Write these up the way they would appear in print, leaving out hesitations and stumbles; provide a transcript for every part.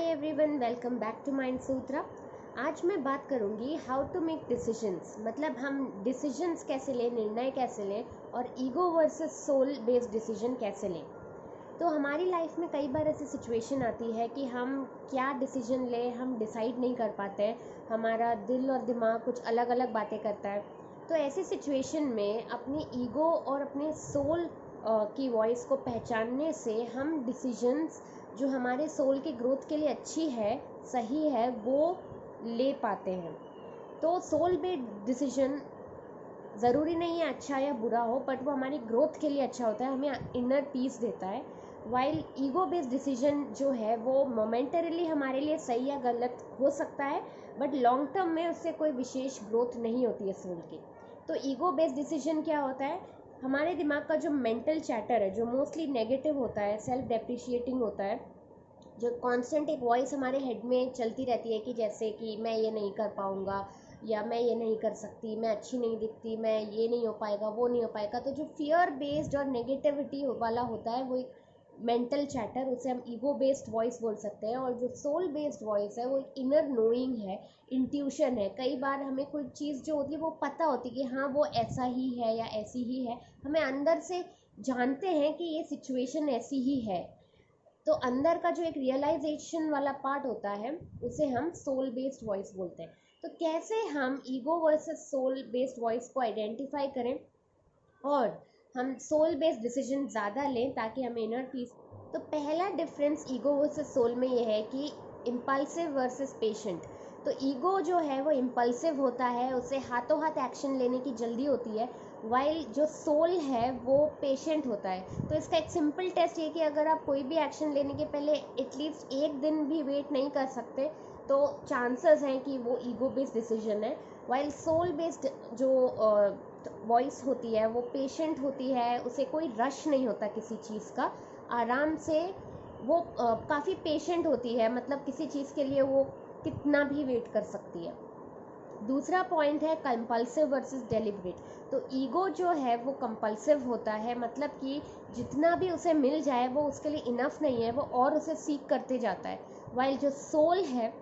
Everyone, welcome back to mind Sutra. आज मैं बात करूंगी हाउ टू मेक डिसीजंस, मतलब हम डिसीजंस कैसे लें, निर्णय कैसे लें और ego versus soul based decision कैसे लें। तो हमारी लाइफ में कई बार ऐसी सिचुएशन आती है कि हम क्या डिसीजन लें, हम डिसाइड नहीं कर पाते हैं। हमारा दिल और दिमाग कुछ अलग अलग बातें करता है। तो ऐसी सिचुएशन में अपनी ईगो और अपने सोल की वॉइस को पहचानने से हम डिसीजंस जो हमारे सोल के ग्रोथ के लिए अच्छी है, सही है, वो ले पाते हैं। तो सोल बेस्ड डिसीजन ज़रूरी नहीं है अच्छा या बुरा हो, बट वो हमारी ग्रोथ के लिए अच्छा होता है, हमें इनर पीस देता है। वाइल ईगो बेस्ड डिसीजन जो है वो मोमेंटरीली हमारे लिए सही या गलत हो सकता है, बट लॉन्ग टर्म में उससे कोई विशेष ग्रोथ नहीं होती है सोल की। तो ईगो बेस्ड डिसीजन क्या होता है? हमारे दिमाग का जो मेंटल चैटर है, जो मोस्टली नेगेटिव होता है, सेल्फ डेप्रिशिएटिंग होता है, जो कांस्टेंट एक वॉइस हमारे हेड में चलती रहती है कि जैसे कि मैं ये नहीं कर पाऊँगा, या मैं ये नहीं कर सकती, मैं अच्छी नहीं दिखती, मैं ये नहीं हो पाएगा, वो नहीं हो पाएगा। तो जो फियर बेस्ड और नेगेटिविटी वाला होता है वो एक मेंटल चैटर, उसे हम ईगो बेस्ड वॉइस बोल सकते हैं। और जो सोल बेस्ड वॉइस है वो एक इनर नोइंग है, इंट्यूशन है। कई बार हमें कोई चीज़ जो होती है वो पता होती है कि हाँ वो ऐसा ही है या ऐसी ही है, हमें अंदर से जानते हैं कि ये सिचुएशन ऐसी ही है। तो अंदर का जो एक रियलाइजेशन वाला पार्ट होता है उसे हम सोल बेस्ड वॉइस बोलते हैं। तो कैसे हम ego versus soul based voice को आइडेंटिफाई करें और हम सोल बेस्ड डिसीजन ज़्यादा लें ताकि हमें इनर पीस। तो पहला डिफरेंस ईगो वर्सेस सोल में यह है कि इम्पल्सिव वर्सेस पेशेंट। तो ईगो जो है वो इम्पल्सिव होता है, उसे हाथों हाथ एक्शन लेने की जल्दी होती है, वाइल जो सोल है वो पेशेंट होता है। तो इसका एक सिंपल टेस्ट ये कि अगर आप कोई भी एक्शन लेने के पहले एटलीस्ट एक दिन भी वेट नहीं कर सकते तो चांसेस हैं कि वो ईगो बेस्ड डिसीजन है। वाइल सोल बेस्ड जो वॉइस होती है वो पेशेंट होती है, उसे कोई रश नहीं होता किसी चीज़ का, आराम से वो काफ़ी पेशेंट होती है, मतलब किसी चीज़ के लिए वो कितना भी वेट कर सकती है। दूसरा पॉइंट है कंपल्सिव वर्सेस डेलिब्रेट। तो ईगो जो है वो कंपल्सिव होता है, मतलब कि जितना भी उसे मिल जाए वो उसके लिए इनफ नहीं है, वो और उसे सीख करते जाता है। वाइल जो सोल है,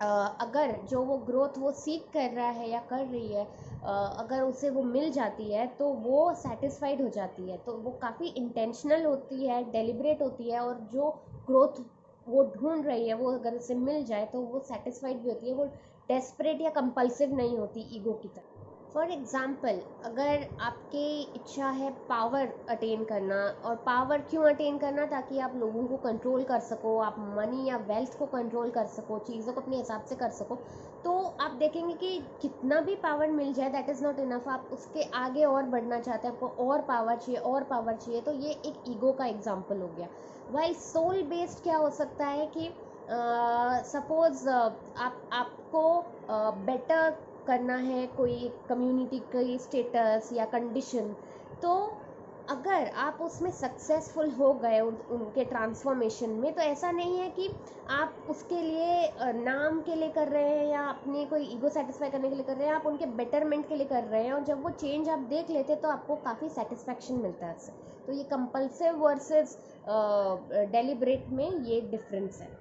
अगर जो वो ग्रोथ वो सीख कर रहा है या कर रही है, अगर उसे वो मिल जाती है तो वो सेटिस्फाइड हो जाती है। तो वो काफ़ी इंटेंशनल होती है, डेलिब्रेट होती है, और जो ग्रोथ वो ढूंढ रही है वो अगर उसे मिल जाए तो वो सेटिस्फाइड भी होती है, वो डेस्परेट या कंपल्सिव नहीं होती ईगो की तरह। फॉर एग्ज़ाम्पल, अगर आपकी इच्छा है पावर अटेन करना, और पावर क्यों अटेन करना? ताकि आप लोगों को कंट्रोल कर सको, आप मनी या वेल्थ को कंट्रोल कर सको, चीज़ों को अपने हिसाब से कर सको। तो आप देखेंगे कि कितना भी पावर मिल जाए दैट इज़ नॉट इनफ, आप उसके आगे और बढ़ना चाहते हैं, आपको और पावर चाहिए, और पावर चाहिए। तो ये एक ईगो का एग्जाम्पल हो गया। वाइल सोल बेस्ड क्या हो सकता है कि सपोज़ आपको बेटर करना है कोई कम्युनिटी की स्टेटस या कंडीशन, तो अगर आप उसमें सक्सेसफुल हो गए उनके ट्रांसफॉर्मेशन में, तो ऐसा नहीं है कि आप उसके लिए नाम के लिए कर रहे हैं या अपने कोई ईगो सेटिस्फाई करने के लिए कर रहे हैं, आप उनके बेटरमेंट के लिए कर रहे हैं। और जब वो चेंज आप देख लेते हैं तो आपको काफ़ी सेटिस्फैक्शन मिलता है उससे। तो ये कंपल्सिव वर्सेस डेलिब्रेट में ये डिफरेंस है।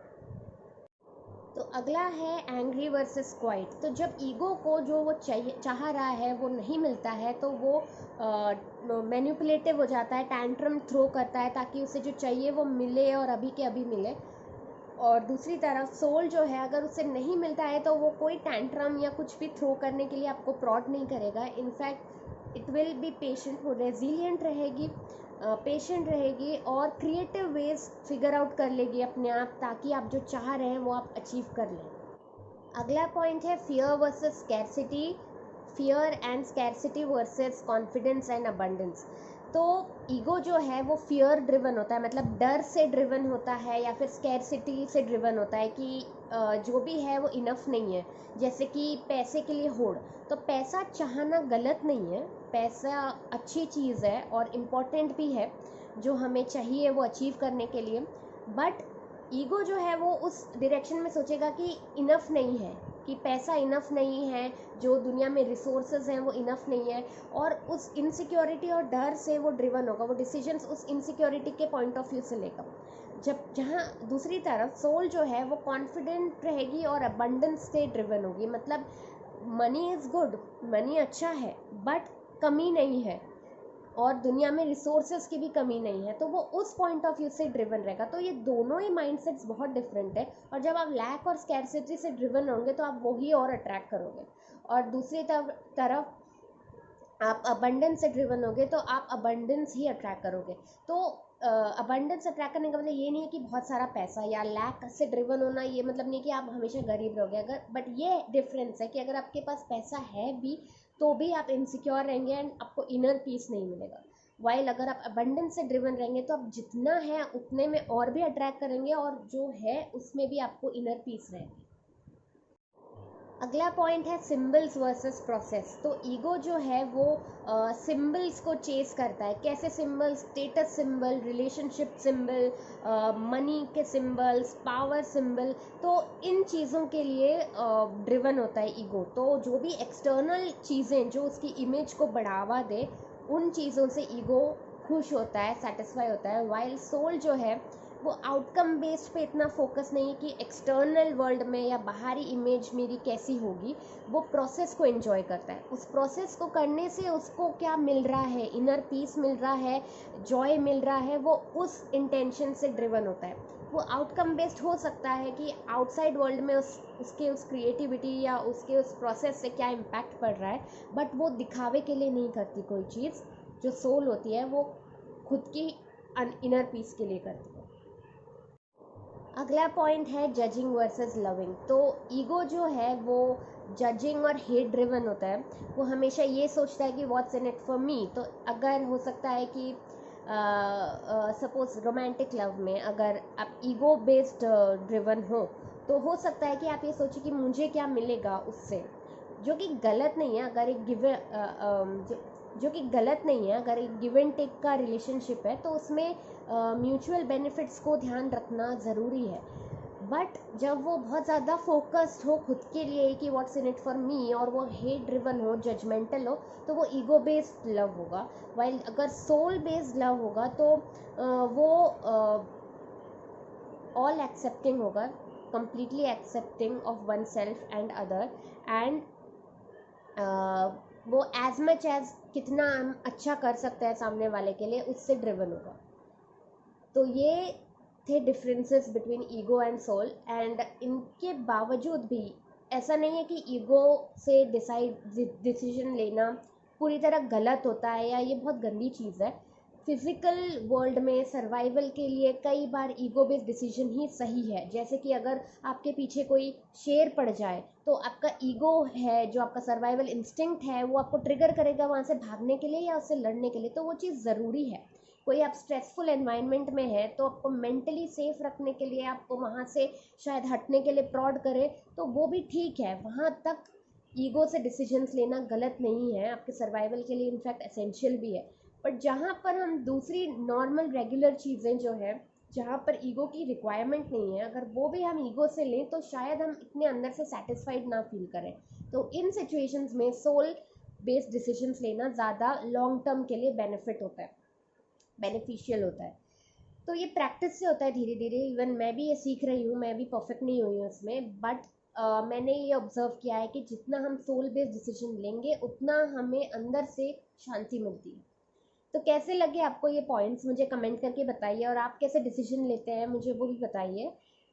तो अगला है एंग्री वर्सेस क्वाइट। तो जब ईगो को जो वो चाह रहा है वो नहीं मिलता है तो वो मैनिपुलेटिव हो जाता है, टैंट्रम थ्रो करता है ताकि उसे जो चाहिए वो मिले और अभी के अभी मिले। और दूसरी तरफ सोल जो है, अगर उसे नहीं मिलता है तो वो कोई टैंट्रम या कुछ भी थ्रो करने के लिए आपको प्रॉड नहीं करेगा। In fact it will be patient, वो रेजिलियंट रहेगी, पेशेंट रहेगी और क्रिएटिव वेज फिगर आउट कर लेगी अपने आप, ताकि आप जो चाह रहे हैं वो आप अचीव कर लें। अगला पॉइंट है fear versus scarcity, fear and scarcity versus confidence and abundance. तो ईगो जो है वो फियर ड्रिवन होता है, मतलब डर से ड्रिवन होता है, या फिर स्कैरसिटी से ड्रिवन होता है कि जो भी है वो इनफ नहीं है। जैसे कि पैसे के लिए होड़। तो पैसा चाहना गलत नहीं है, पैसा अच्छी चीज़ है और इम्पॉर्टेंट भी है, जो हमें चाहिए वो अचीव करने के लिए। बट ईगो जो है वो उस डायरेक्शन में सोचेगा कि इनफ नहीं है, कि पैसा इनफ नहीं है, जो दुनिया में रिसोर्सेज हैं वो इनफ नहीं है, और उस इनसिक्योरिटी और डर से वो ड्रिवन होगा, वो डिसीजंस उस इनसिक्योरिटी के पॉइंट ऑफ व्यू से लेगा। जब जहाँ दूसरी तरफ सोल जो है वो कॉन्फिडेंट रहेगी और अबंडेंस से ड्रिवन होगी, मतलब मनी इज़ गुड, मनी अच्छा है बट कमी नहीं है, और दुनिया में रिसोर्सेज की भी कमी नहीं है, तो वो उस पॉइंट ऑफ व्यू से ड्रिवन रहेगा। तो ये दोनों ही माइंडसेट्स बहुत डिफरेंट है, और जब आप लैक और स्कैरसिटी से ड्रिवन होंगे तो आप वही और अट्रैक्ट करोगे, और दूसरी तरफ आप अबंडेंस से ड्रिवन होगे तो आप अबंडेंस ही अट्रैक्ट करोगे। तो अबंडेंस अट्रैक्ट करने का मतलब ये नहीं है कि बहुत सारा पैसा, या लैक से ड्रिवन होना ये मतलब नहीं कि आप हमेशा गरीब रहोगे, अगर बट ये डिफरेंस है कि अगर आपके पास पैसा है भी तो भी आप इनसिक्योर रहेंगे एंड आपको इनर पीस नहीं मिलेगा। वाइल अगर आप अबंडेंस से ड्रिवन रहेंगे तो आप जितना है उतने में और भी अट्रैक्ट करेंगे, और जो है उसमें भी आपको इनर पीस रहेगी। अगला पॉइंट है सिंबल्स वर्सेस प्रोसेस। तो ईगो जो है वो सिंबल्स को चेस करता है। कैसे symbols? Status symbol, relationship symbol, money के सिंबल्स, पावर सिंबल, तो इन चीज़ों के लिए ड्रिवन होता है ईगो। तो जो भी एक्सटर्नल चीज़ें जो उसकी इमेज को बढ़ावा दे, उन चीज़ों से ईगो खुश होता है, सेटिस्फाई होता है। वाइल सोल जो है वो आउटकम बेस्ड पे इतना फोकस नहीं है कि एक्सटर्नल वर्ल्ड में या बाहरी इमेज मेरी कैसी होगी, वो प्रोसेस को एंजॉय करता है। उस प्रोसेस को करने से उसको क्या मिल रहा है, इनर पीस मिल रहा है, जॉय मिल रहा है, वो उस इंटेंशन से ड्रिवन होता है। वो आउटकम बेस्ड हो सकता है कि आउटसाइड वर्ल्ड में उसके उस क्रिएटिविटी या उसके उस प्रोसेस से क्या इम्पैक्ट पड़ रहा है, बट वो दिखावे के लिए नहीं करती कोई चीज़। जो सोल होती है वो खुद की इनर पीस के लिए करती है। अगला पॉइंट है जजिंग वर्सेस लविंग। तो ईगो जो है वो जजिंग और हेट ड्रिवन होता है। वो हमेशा ये सोचता है कि what's in it for me. तो अगर हो सकता है कि सपोज रोमांटिक लव में अगर आप ईगो बेस्ड ड्रिवन तो हो सकता है कि आप ये सोचें कि मुझे क्या मिलेगा उससे, जो कि गलत नहीं है। अगर एक जो कि गलत नहीं है, अगर एक गिव एंड टेक का रिलेशनशिप है तो उसमें म्यूचुअल बेनिफिट्स को ध्यान रखना ज़रूरी है। बट जब वो बहुत ज़्यादा फोकस्ड हो खुद के लिए कि what's in it for me, और वो हेट ड्रिवन हो, जजमेंटल हो, तो वो ईगो बेस्ड लव होगा। वाइल अगर सोल बेस्ड लव होगा तो वो ऑल एक्सेप्टिंग होगा, completely accepting of oneself and other, and वो एज मच एज कितना हम अच्छा कर सकते हैं सामने वाले के लिए उससे ड्रिवन होगा। तो ये थे differences between ego and soul. And इनके बावजूद भी ऐसा नहीं है कि ईगो से डिसीजन लेना पूरी तरह गलत होता है या ये बहुत गंदी चीज़ है। फिजिकल वर्ल्ड में सर्वाइवल के लिए कई बार ईगो बेस्ड डिसीजन ही सही है। जैसे कि अगर आपके पीछे कोई शेर पड़ जाए तो आपका ईगो है, जो आपका सर्वाइवल इंस्टिंक्ट है, वो आपको ट्रिगर करेगा वहाँ से भागने के लिए या उससे लड़ने के लिए। तो वो चीज़ ज़रूरी है। कोई आप स्ट्रेसफुल एनवायरनमेंट में है तो आपको मेंटली सेफ रखने के लिए आपको वहाँ से शायद हटने के लिए प्रॉड करे, तो वो भी ठीक है। वहाँ तक ईगो से डिसीजंस लेना गलत नहीं है, आपके सर्वाइवल के लिए इनफैक्ट एसेंशियल भी है। बट जहाँ पर हम दूसरी नॉर्मल रेगुलर चीज़ें जो है, जहाँ पर ईगो की रिक्वायरमेंट नहीं है, अगर वो भी हम ईगो से लें तो शायद हम इतने अंदर से सेटिस्फाइड ना फील करें। तो इन सिचुएशंस में सोल बेस्ड डिसीजंस लेना ज़्यादा लॉन्ग टर्म के लिए बेनिफिशियल होता है। तो ये प्रैक्टिस से होता है धीरे धीरे। इवन मैं भी ये सीख रही हूँ, मैं भी परफेक्ट नहीं हुई हूँ इसमें, बट मैंने ये ऑब्जर्व किया है कि जितना हम सोल बेस्ड डिसीजन लेंगे उतना हमें अंदर से शांति मिलती है। तो कैसे लगे आपको ये पॉइंट्स, मुझे कमेंट करके बताइए, और आप कैसे डिसीजन लेते हैं मुझे वो भी बताइए।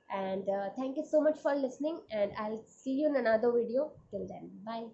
And thank you so much for listening, and I will see you in another video. Till then, bye.